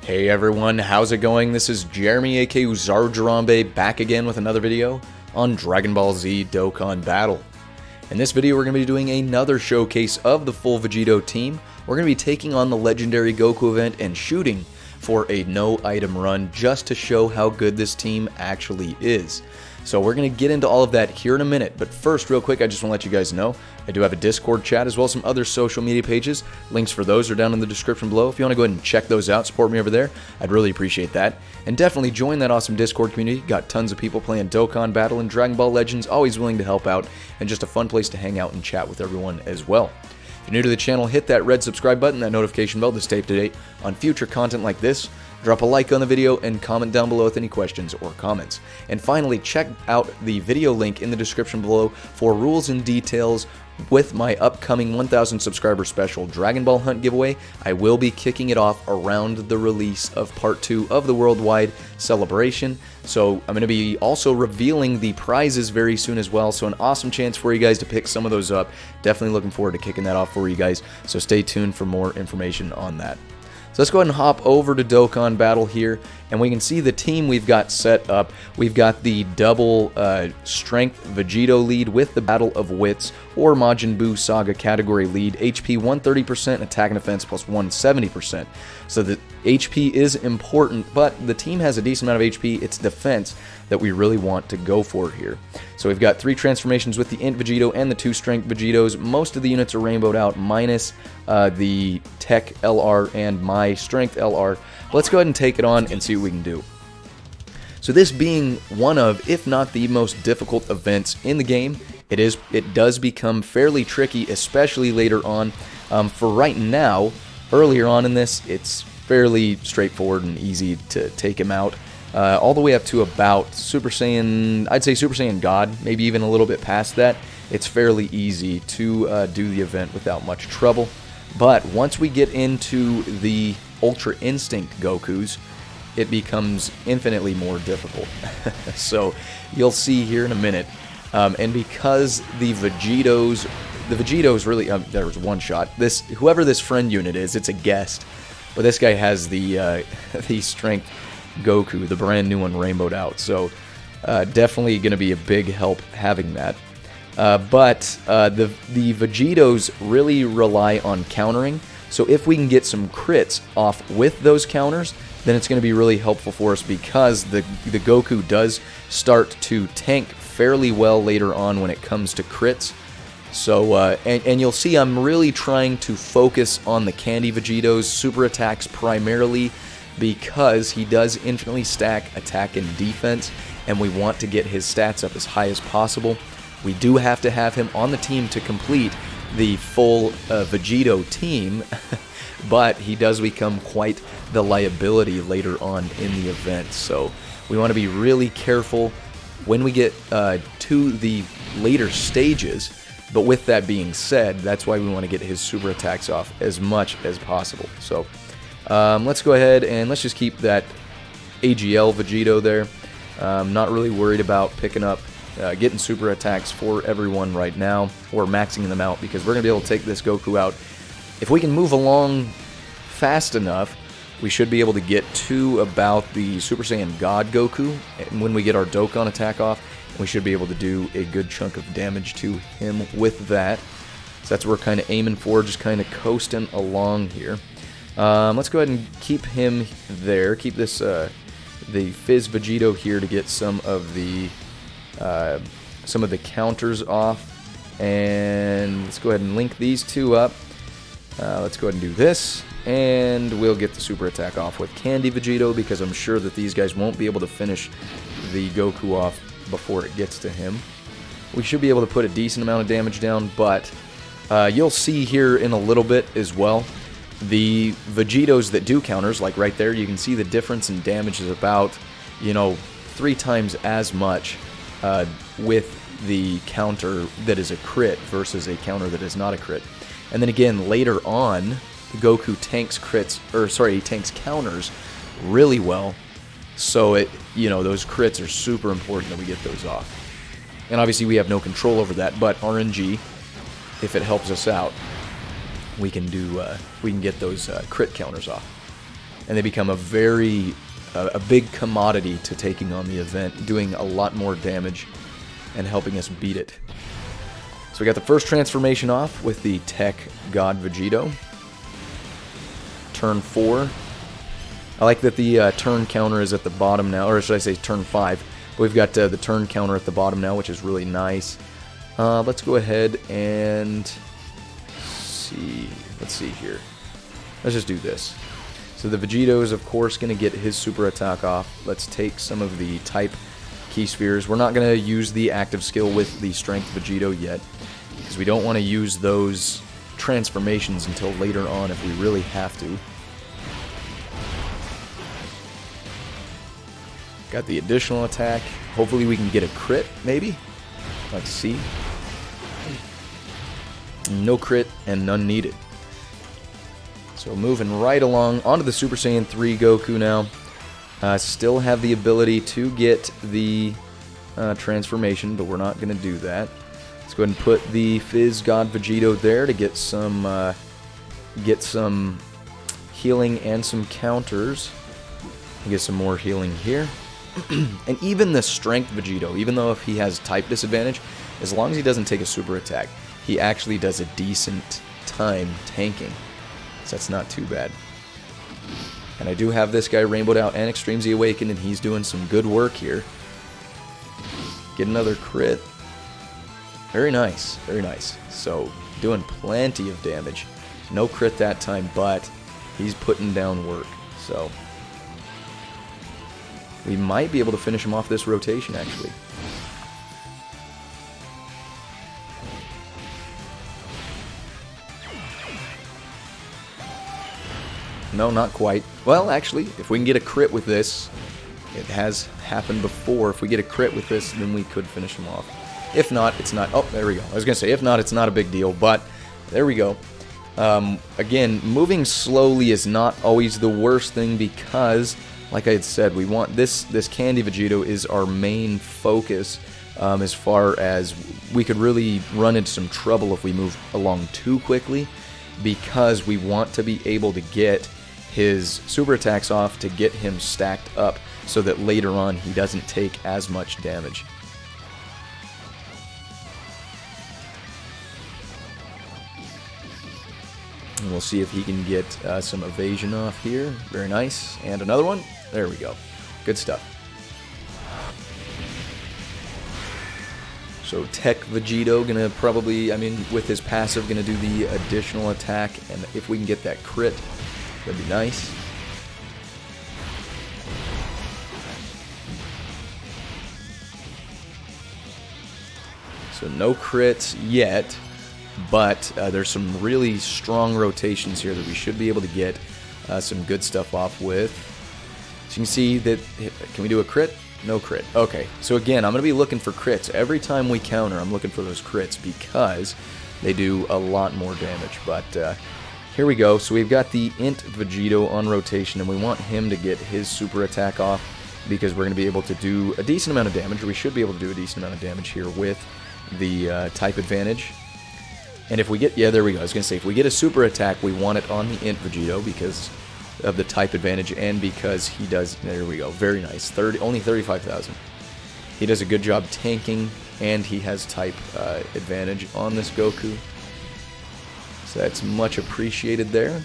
Hey everyone, how's it going? This is Jeremy aka Zarjarambe back again with another video on Dragon Ball Z Dokkan Battle. In this video we're going to be doing another showcase of the full Vegito team. We're going to be taking on the Legendary Goku event and shooting for a no item run just to show how good this team actually is. So we're going to get into all of that here in a minute, but first real quick I just want to let you guys know I do have a Discord chat as well as some other social media pages. Links for those are down in the description below. If you want to go ahead and check those out, support me over there, I'd really appreciate that. And definitely join that awesome Discord community. Got tons of people playing Dokkan Battle and Dragon Ball Legends, always willing to help out, and just a fun place to hang out and chat with everyone as well. If you're new to the channel, hit that red subscribe button, that notification bell to stay up to date on future content like this. Drop a like on the video and comment down below with any questions or comments. And finally, check out the video link in the description below for rules and details with my upcoming 1,000 subscriber special Dragon Ball Hunt giveaway. I will be kicking it off around the release of part 2 of the worldwide celebration. So I'm going to be also revealing the prizes very soon as well. So an awesome chance for you guys to pick some of those up. Definitely looking forward to kicking that off for you guys. So stay tuned for more information on that. So let's go ahead and hop over to Dokkan Battle here, and we can see the team we've got set up. We've got the double strength Vegito lead with the Battle of Wits, or Majin Buu Saga category lead, HP 130%, attack and defense plus 170%. So the HP is important, but the team has a decent amount of HP. It's defense that we really want to go for here. So we've got 3 transformations with the Int Vegito and the 2 Strength Vegitos. Most of the units are rainbowed out, minus the Tech LR and my Strength LR. Let's go ahead and take it on and see what we can do. So this being one of, if not the most difficult events in the game, it does become fairly tricky, especially later on. For right now, earlier on in this, it's fairly straightforward and easy to take him out. All the way up to about Super Saiyan, I'd say Super Saiyan God, maybe even a little bit past that. It's fairly easy to do the event without much trouble. But once we get into the Ultra Instinct Gokus, it becomes infinitely more difficult. So you'll see here in a minute. And because the Vegitos really, there was one shot. Whoever this friend unit is, it's a guest. But this guy has the Strength Goku, the brand new one rainbowed out. So definitely going to be a big help having that. But the Vegitos really rely on countering. So if we can get some crits off with those counters, then it's going to be really helpful for us, because the Goku does start to tank fairly well later on when it comes to crits. So, and you'll see I'm really trying to focus on the Candy Vegito's super attacks primarily, because he does infinitely stack attack and defense, and we want to get his stats up as high as possible. We do have to have him on the team to complete the full Vegito team, but he does become quite the liability later on in the event. So we want to be really careful when we get to the later stages. But with that being said, that's why we want to get his super attacks off as much as possible. So let's go ahead and let's just keep that AGL Vegito there. Not really worried about picking up, getting super attacks for everyone right now, or maxing them out, because we're going to be able to take this Goku out. If we can move along fast enough, we should be able to get to about the Super Saiyan God Goku, and when we get our Dokkan attack off, we should be able to do a good chunk of damage to him with that. So that's what we're kind of aiming for, just kind of coasting along here. Let's go ahead and keep him there. Keep this the Fizz Vegito here to get some of the counters off. And let's go ahead and link these two up. Let's go ahead and do this, and we'll get the super attack off with Candy Vegito, because I'm sure that these guys won't be able to finish the Goku off before it gets to him. We should be able to put a decent amount of damage down, but you'll see here in a little bit as well, the Vegitos that do counters, like right there, you can see the difference in damage is about, 3 times as much with the counter that is a crit versus a counter that is not a crit. And then again, later on, Goku tanks he tanks counters really well. So those crits are super important that we get those off. And obviously we have no control over that, but RNG, if it helps us out, we can get those crit counters off. and they become a big commodity to taking on the event, doing a lot more damage and helping us beat it. So we got the first transformation off with the Tech God Vegito. Turn 4. I like that the turn counter is at the bottom now, or should I say turn 5. But we've got the turn counter at the bottom now, which is really nice. Let's go ahead and see. Let's see here. Let's just do this. So the Vegito is, of course, going to get his super attack off. Let's take some of the type key spheres. We're not going to use the active skill with the strength Vegito yet, because we don't want to use those transformations until later on if we really have to. Got the additional attack. Hopefully we can get a crit, maybe? Let's see. No crit and none needed. So moving right along onto the Super Saiyan 3 Goku now. Still have the ability to get the transformation, but we're not going to do that. Let's go ahead and put the Fizz God Vegito there to get some healing and some counters. Get some more healing here. And even the Strength Vegito, even though if he has type disadvantage, as long as he doesn't take a super attack, he actually does a decent time tanking. So that's not too bad. And I do have this guy rainbowed out and Extreme Z Awakened, and he's doing some good work here. Get another crit. Very nice, very nice. So, doing plenty of damage. No crit that time, but he's putting down work. So, we might be able to finish him off this rotation, actually. No, not quite. Well, actually, if we can get a crit with this, it has happened before. If we get a crit with this, then we could finish him off. If not, it's not. Oh, there we go. I was going to say, if not, it's not a big deal, but there we go. Again, moving slowly is not always the worst thing because, like I had said, we want this Candy Vegito is our main focus as far as we could really run into some trouble if we move along too quickly, because we want to be able to get his super attacks off to get him stacked up so that later on he doesn't take as much damage. And we'll see if he can get some evasion off here. Very nice. And another one. There we go. Good stuff. So Tech Vegito gonna probably, I mean, with his passive, gonna do the additional attack, and if we can get that crit, that'd be nice. So no crits yet, but there's some really strong rotations here that we should be able to get some good stuff off with. So you can see that, can we do a crit? No crit. Okay, so again, I'm going to be looking for crits. Every time we counter, I'm looking for those crits because they do a lot more damage. But here we go. So we've got the Int Vegito on rotation, and we want him to get his super attack off because we're going to be able to do a decent amount of damage, or we should be able to do a decent amount of damage here with the type advantage. And if we get, yeah, there we go. I was going to say, if we get a super attack, we want it on the Int Vegito because of the type advantage and because he does, there we go, very nice, only 35,000. He does a good job tanking, and he has type advantage on this Goku. So that's much appreciated there.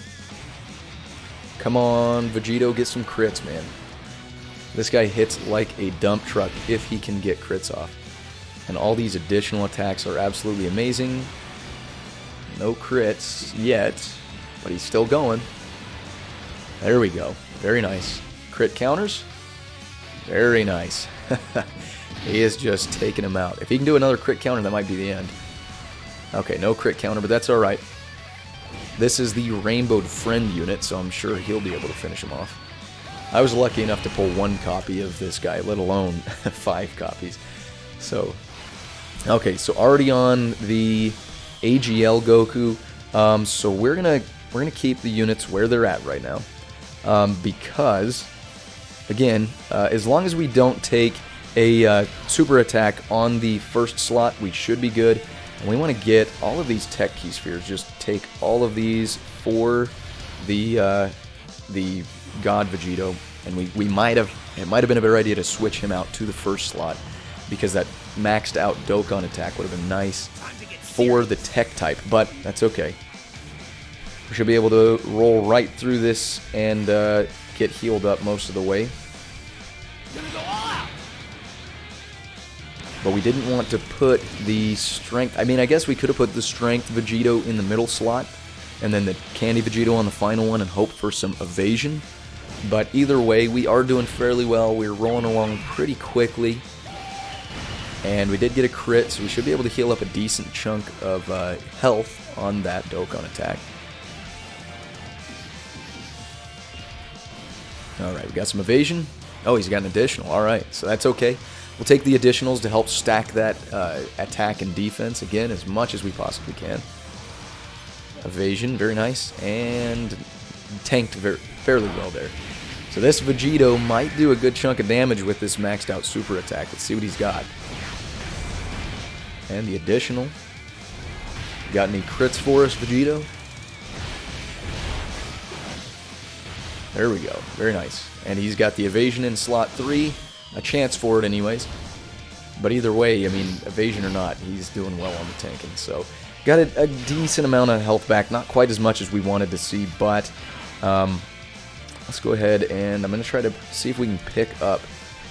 Come on, Vegito, get some crits, man. This guy hits like a dump truck if he can get crits off. And all these additional attacks are absolutely amazing. No crits yet, but he's still going. There we go. Very nice. Crit counters. Very nice. He is just taking him out. If he can do another crit counter, that might be the end. Okay, no crit counter, but that's alright. This is the Rainbowed Friend unit, so I'm sure he'll be able to finish him off. I was lucky enough to pull 1 copy of this guy, let alone 5 copies. So, okay, so already on the AGL Goku. So we're gonna keep the units where they're at right now. Because, again, as long as we don't take a super attack on the first slot, we should be good. And we want to get all of these tech key spheres. Just take all of these for the God Vegito, and it might have been a better idea to switch him out to the first slot, because that maxed out Dokkan attack would have been nice for the tech type, but that's okay. We should be able to roll right through this and get healed up most of the way. But we didn't want to put the strength... I mean, I guess we could have put the strength Vegito in the middle slot, and then the candy Vegito on the final one and hope for some evasion. But either way, we are doing fairly well. We're rolling along pretty quickly. And we did get a crit, so we should be able to heal up a decent chunk of health on that Dokkan attack. Alright, we got some evasion. Oh, he's got an additional. Alright, so that's okay. We'll take the additionals to help stack that attack and defense, again, as much as we possibly can. Evasion, very nice. And tanked fairly well there. So this Vegito might do a good chunk of damage with this maxed out super attack. Let's see what he's got. And the additional. Got any crits for us, Vegito? There we go. Very nice. And he's got the evasion in slot 3. A chance for it anyways. But either way, I mean, evasion or not, he's doing well on the tanking. So, got a decent amount of health back. Not quite as much as we wanted to see, but let's go ahead and I'm going to try to see if we can pick up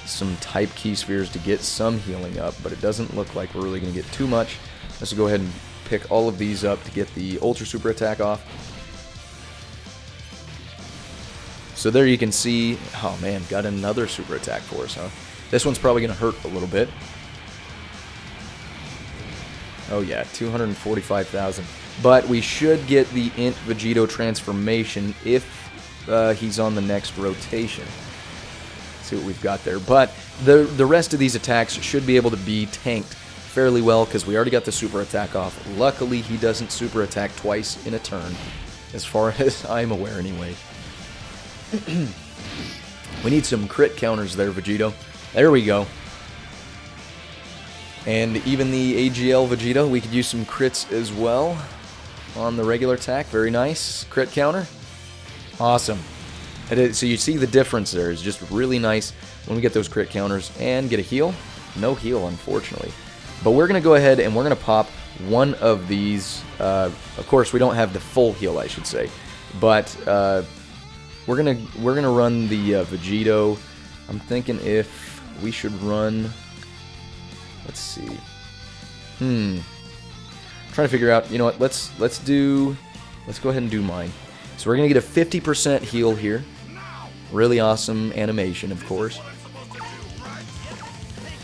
some type key spheres to get some healing up, but it doesn't look like we're really going to get too much. Let's go ahead and pick all of these up to get the ultra super attack off. So there you can see, oh man, got another super attack for us, huh? This one's probably going to hurt a little bit. Oh yeah, 245,000. But we should get the Int Vegito transformation if he's on the next rotation. Let's see what we've got there. But the rest of these attacks should be able to be tanked fairly well because we already got the super attack off. Luckily, he doesn't super attack twice in a turn, as far as I'm aware anyway. We need some crit counters there, Vegito. There we go. And even the AGL Vegito, we could use some crits as well on the regular attack. Very nice. Crit counter. Awesome. So you see the difference there. It's just really nice when we get those crit counters and get a heal. No heal, unfortunately. But we're going to go ahead and we're going to pop one of these. Of course, we don't have the full heal, I should say. But we're gonna run the Vegito. I'm thinking if we should run. Let's see. Trying to figure out. You know what? Let's go ahead and do mine. So we're gonna get a 50% heal here. Really awesome animation, of course.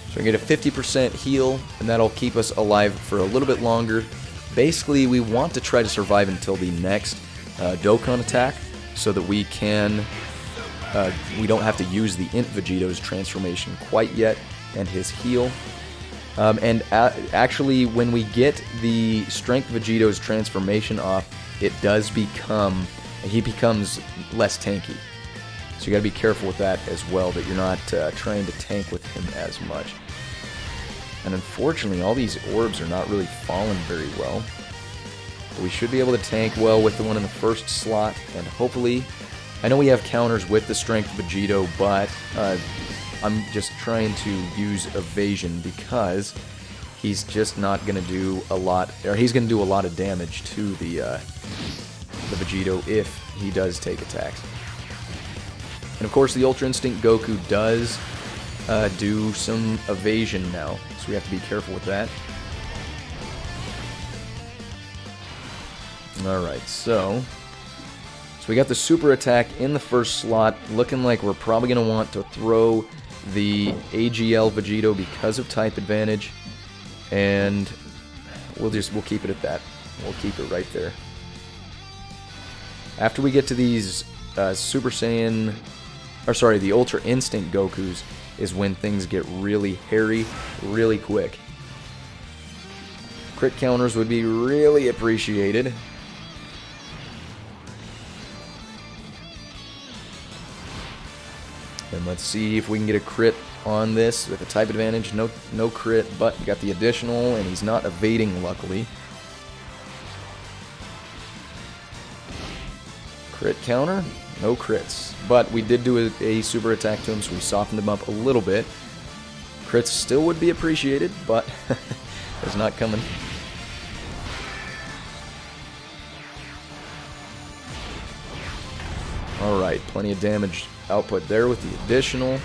So we get a 50% heal, and that'll keep us alive for a little bit longer. Basically, we want to try to survive until the next Dokkan attack, so that we can, we don't have to use the Int Vegito's transformation quite yet, and his heal. And actually, when we get the Strength Vegito's transformation off, it does become, he becomes less tanky. So you got to be careful with that as well, that you're not trying to tank with him as much. And unfortunately, all these orbs are not really falling very well. But we should be able to tank well with the one in the first slot, and hopefully, I know we have counters with the Strength Vegito, but I'm just trying to use evasion because he's just not going to do a lot, or he's going to do a lot of damage to the Vegito if he does take attacks. And of course, the Ultra Instinct Goku does do some evasion now, so we have to be careful with that. Alright, so we got the super attack in the first slot, looking like we're probably going to want to throw the AGL Vegito because of type advantage, and we'll keep it at that. We'll keep it right there. After we get to these Super Saiyan, or sorry, the Ultra Instinct Gokus is when things get really hairy, really quick. Crit counters would be really appreciated. And let's see if we can get a crit on this with a type advantage. No crit, but we got the additional, and he's not evading, luckily. Crit counter. No crits. But we did do a super attack to him, so we softened him up a little bit. Crits still would be appreciated, but it's not coming. Alright, plenty of damage output there with the additional.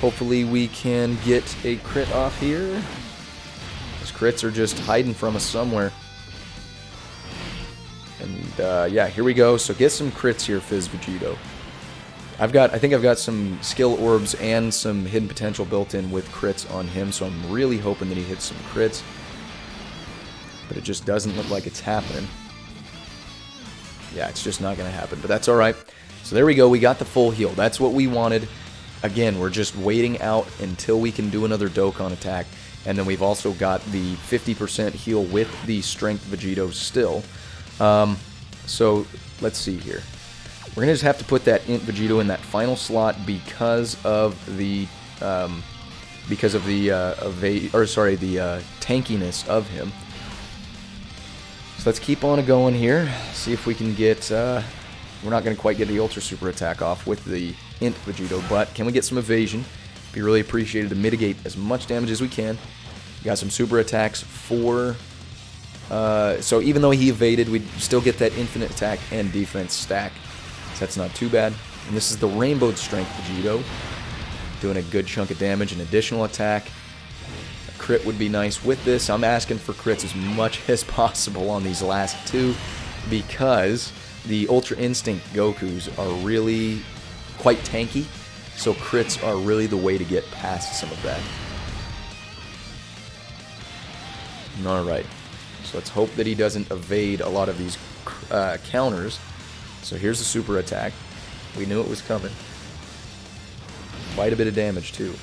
Hopefully we can get a crit off here. Those crits are just hiding from us somewhere. And yeah, here we go. So get some crits here, Fizz Vegito. I think I've got some skill orbs and some hidden potential built in with crits on him, so I'm really hoping that he hits some crits. But it just doesn't look like it's happening. Yeah, it's just not going to happen, but that's alright. So there we go, we got the full heal. That's what we wanted. Again, we're just waiting out until we can do another Dokkan attack. And then we've also got the 50% heal with the Strength Vegito still. So let's see here. We're gonna just have to put that Int Vegito in that final slot because of the tankiness of him. So let's keep on going here. See if we can get. We're not gonna quite get the Ultra Super attack off with the Int Vegito, but can we get some evasion? Be really appreciated to mitigate as much damage as we can. We got some super attacks for. So even though he evaded, we'd still get that infinite attack and defense stack. So that's not too bad. And this is the Rainbowed Strength Vegito. Doing a good chunk of damage, an additional attack. A crit would be nice with this. I'm asking for crits as much as possible on these last two because the Ultra Instinct Gokus are really quite tanky. So crits are really the way to get past some of that. Alright. So let's hope that he doesn't evade a lot of these counters. So here's the super attack. We knew it was coming. Quite a bit of damage too.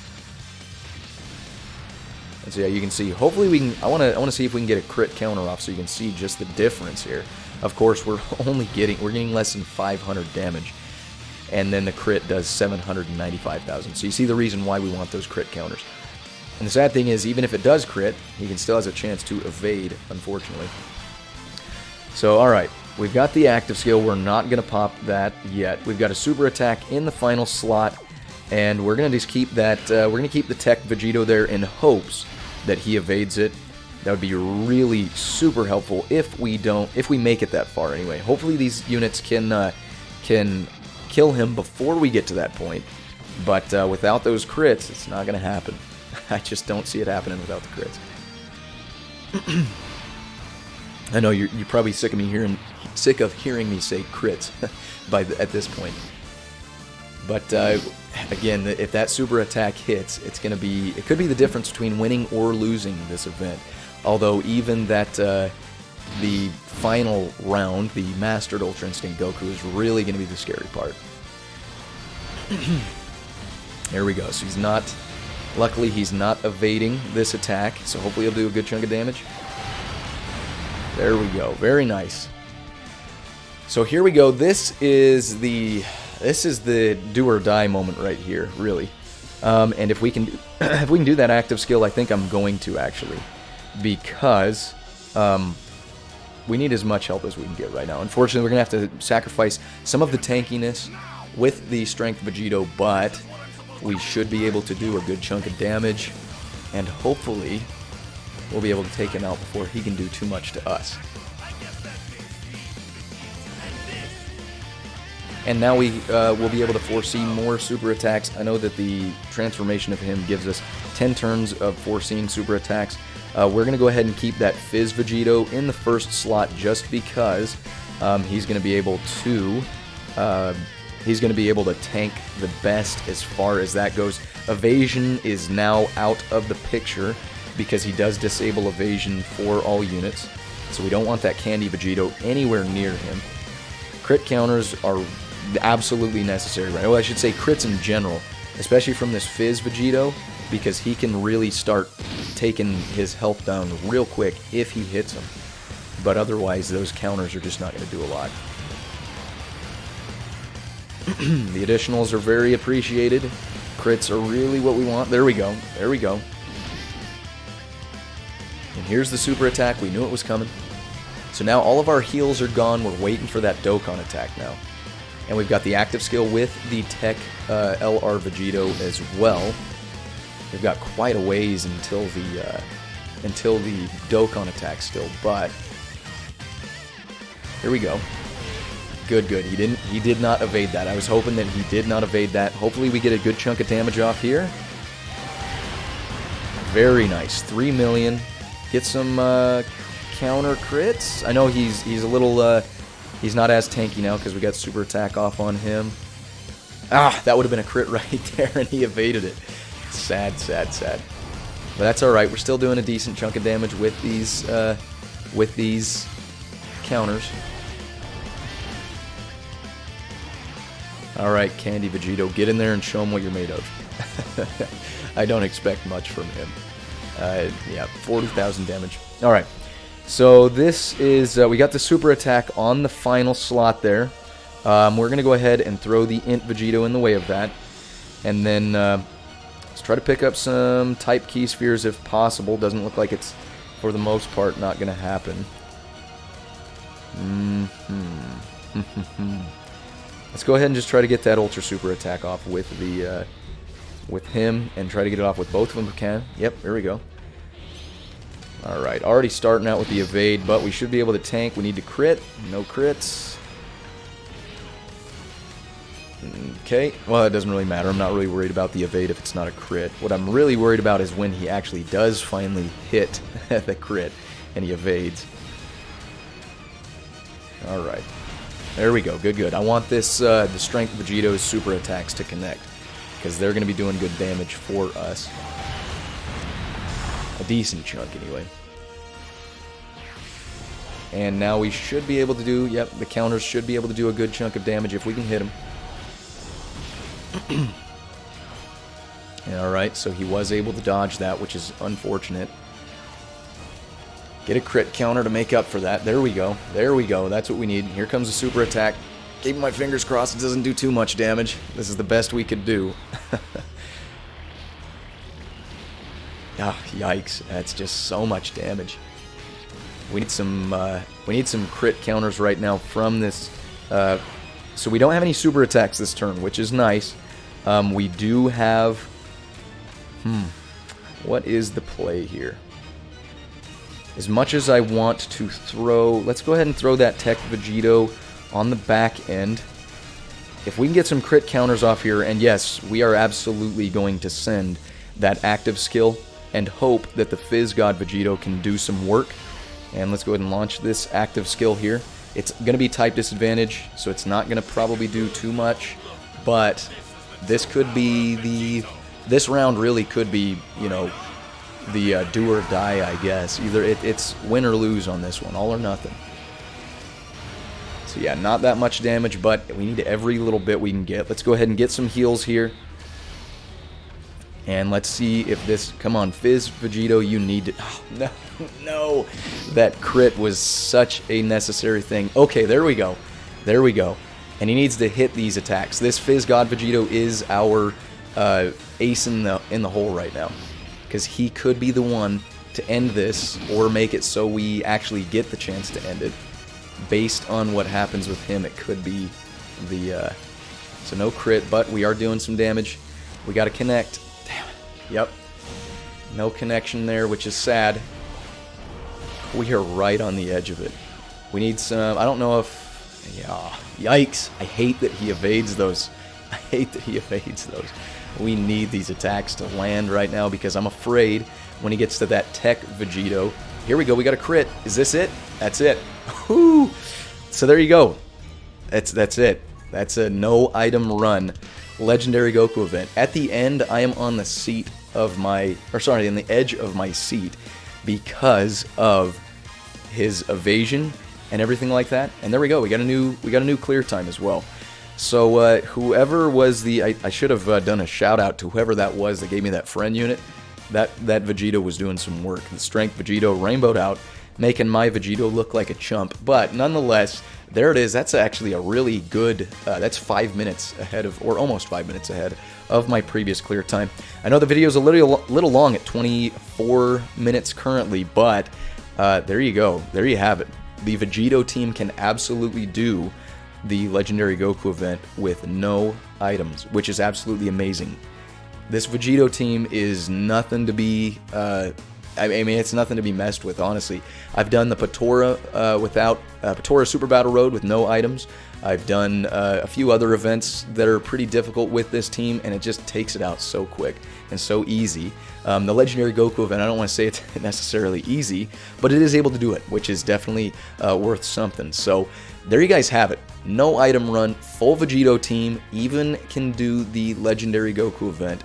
And so yeah, you can see. Hopefully we can. I want to see if we can get a crit counter off, so you can see just the difference here. Of course, we're getting less than 500 damage, and then the crit does 795,000. So you see the reason why we want those crit counters. And the sad thing is, even if it does crit, he still has a chance to evade, unfortunately. So, alright, we've got the active skill. We're not going to pop that yet. We've got a super attack in the final slot, and we're going to just keep that, we're going to keep the Tech Vegito there in hopes that he evades it. That would be really super helpful if we make it that far anyway. Hopefully these units can kill him before we get to that point, but without those crits, it's not going to happen. I just don't see it happening without the crits. I know you're probably sick of hearing me say crits at this point. But again, if that super attack hits, it could be the difference between winning or losing this event. Although even that the final round, the Mastered Ultra Instinct Goku, is really going to be the scary part. There we go. So he's not. Luckily, he's not evading this attack, so hopefully he'll do a good chunk of damage. There we go. Very nice. So here we go. This is the do or die moment right here, really. And if we can do that active skill, I think I'm going to actually, because we need as much help as we can get right now. Unfortunately, we're gonna have to sacrifice some of the tankiness with the Strength Vegito, but we should be able to do a good chunk of damage, and hopefully we'll be able to take him out before he can do too much to us. And now we will be able to foresee more super attacks. I know that the transformation of him gives us 10 turns of foreseeing super attacks. We're going to go ahead and keep that Fizz Vegito in the first slot just because he's going to be able to tank the best as far as that goes. Evasion is now out of the picture because he does disable evasion for all units. So we don't want that Candy Vegito anywhere near him. Crit counters are absolutely necessary, right? Well, I should say crits in general, especially from this Fizz Vegito, because he can really start taking his health down real quick if he hits him. But otherwise, those counters are just not going to do a lot. The additionals are very appreciated. Crits are really what we want. There we go. There we go. And here's the super attack. We knew it was coming. So now all of our heals are gone. We're waiting for that Dokkan attack now. And we've got the active skill with the Tech LR Vegito as well. We've got quite a ways until the Dokkan attack still, but here we go. Good, good. He did not evade that. I was hoping that he did not evade that. Hopefully we get a good chunk of damage off here. Very nice. 3 million. Get some counter crits. I know he's a little he's not as tanky now because we got super attack off on him. Ah, that would have been a crit right there, and he evaded it. Sad, sad, sad. But that's all right. We're still doing a decent chunk of damage with these counters. All right, Candy Vegito, get in there and show him what you're made of. I don't expect much from him. Yeah, 40,000 damage. All right. So this is, we got the super attack on the final slot there. We're going to go ahead and throw the Int Vegito in the way of that. And then let's try to pick up some type key spheres if possible. Doesn't look like it's, for the most part, not going to happen. Let's go ahead and just try to get that Ultra Super attack off with the with him, and try to get it off with both of them if we can. Yep, there we go. Alright, already starting out with the evade, but we should be able to tank. We need to crit. No crits. Okay, well, it doesn't really matter. I'm not really worried about the evade if it's not a crit. What I'm really worried about is when he actually does finally hit the crit, and he evades. Alright. There we go. Good, good. I want this, the Strength Vegito's super attacks to connect, because they're going to be doing good damage for us. A decent chunk, anyway. And now we should be able to do, yep, the counters should be able to do a good chunk of damage if we can hit him. Alright, so he was able to dodge that, which is unfortunate. Get a crit counter to make up for that. There we go. There we go. That's what we need. Here comes a super attack. Keeping my fingers crossed it doesn't do too much damage. This is the best we could do. Ah, yikes. That's just so much damage. We need some crit counters right now from this. So we don't have any super attacks this turn, which is nice. We do have... What is the play here? As much as I want to throw... Let's go ahead and throw that Tech Vegito on the back end. If we can get some crit counters off here, and yes, we are absolutely going to send that active skill and hope that the Fizz God Vegito can do some work. And let's go ahead and launch this active skill here. It's going to be type disadvantage, so it's not going to probably do too much, but this could be the... This round really could be, you know, the do or die, I guess. Either it's win or lose on this one, all or nothing. So yeah, not that much damage, but we need every little bit we can get. Let's go ahead and get some heals here. And let's see if this... Come on, Fizz Vegito, you need to... Oh, no, no. That crit was such a necessary thing. Okay, there we go. There we go. And he needs to hit these attacks. This Fizz God Vegito is our ace in the hole right now. Because he could be the one to end this, or make it so we actually get the chance to end it. Based on what happens with him, it could be the... So no crit, but we are doing some damage. We got to connect. Damn it. Yep. No connection there, which is sad. We are right on the edge of it. We need some... I don't know if... Yeah. Yikes. I hate that he evades those. I hate that he evades those. We need these attacks to land right now because I'm afraid when he gets to that Tech Vegito... Here we go. We got a crit. Is this it? That's it. Whoo! So there you go. That's it. That's a no item run Legendary Goku event. At the end, I am on the seat of my... Or sorry, on the edge of my seat because of his evasion and everything like that. And there we go. We got a new clear time as well. So whoever was the... I should have done a shout out to whoever that was that gave me that friend unit. That Vegito was doing some work. The Strength Vegito rainbowed out, making my Vegito look like a chump. But nonetheless, there it is. That's actually a really good... that's 5 minutes ahead of... Or almost 5 minutes ahead of my previous clear time. I know the video is a little long at 24 minutes currently, but there you go. There you have it. The Vegito team can absolutely do the Legendary Goku event with no items, which is absolutely amazing. This Vegito team is nothing to be, I mean, it's nothing to be messed with, honestly. I've done the Patora Patora Super Battle Road with no items. I've done a few other events that are pretty difficult with this team, and it just takes it out so quick and so easy. The Legendary Goku event, I don't want to say it's necessarily easy, but it is able to do it, which is definitely worth something. So there you guys have it. No item run, full Vegito team, even can do the Legendary Goku event.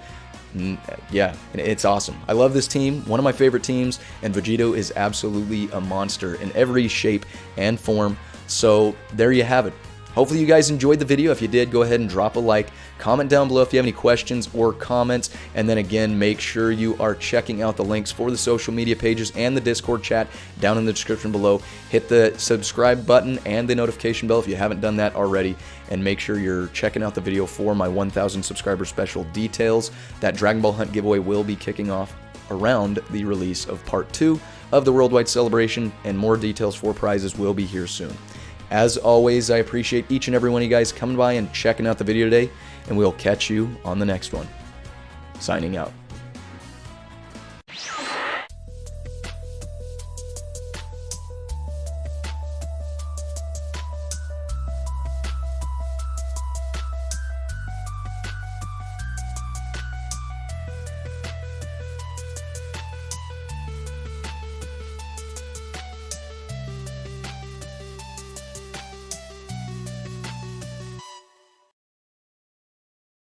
Yeah, it's awesome. I love this team, one of my favorite teams, and Vegito is absolutely a monster in every shape and form. So there you have it. Hopefully you guys enjoyed the video. If you did, go ahead and drop a like. Comment down below if you have any questions or comments. And then again, make sure you are checking out the links for the social media pages and the Discord chat down in the description below. Hit the subscribe button and the notification bell if you haven't done that already. And make sure you're checking out the video for my 1,000 subscriber special details. That Dragon Ball Hunt giveaway will be kicking off around the release of Part 2 of the Worldwide Celebration, and more details for prizes will be here soon. As always, I appreciate each and every one of you guys coming by and checking out the video today, and we'll catch you on the next one. Signing out.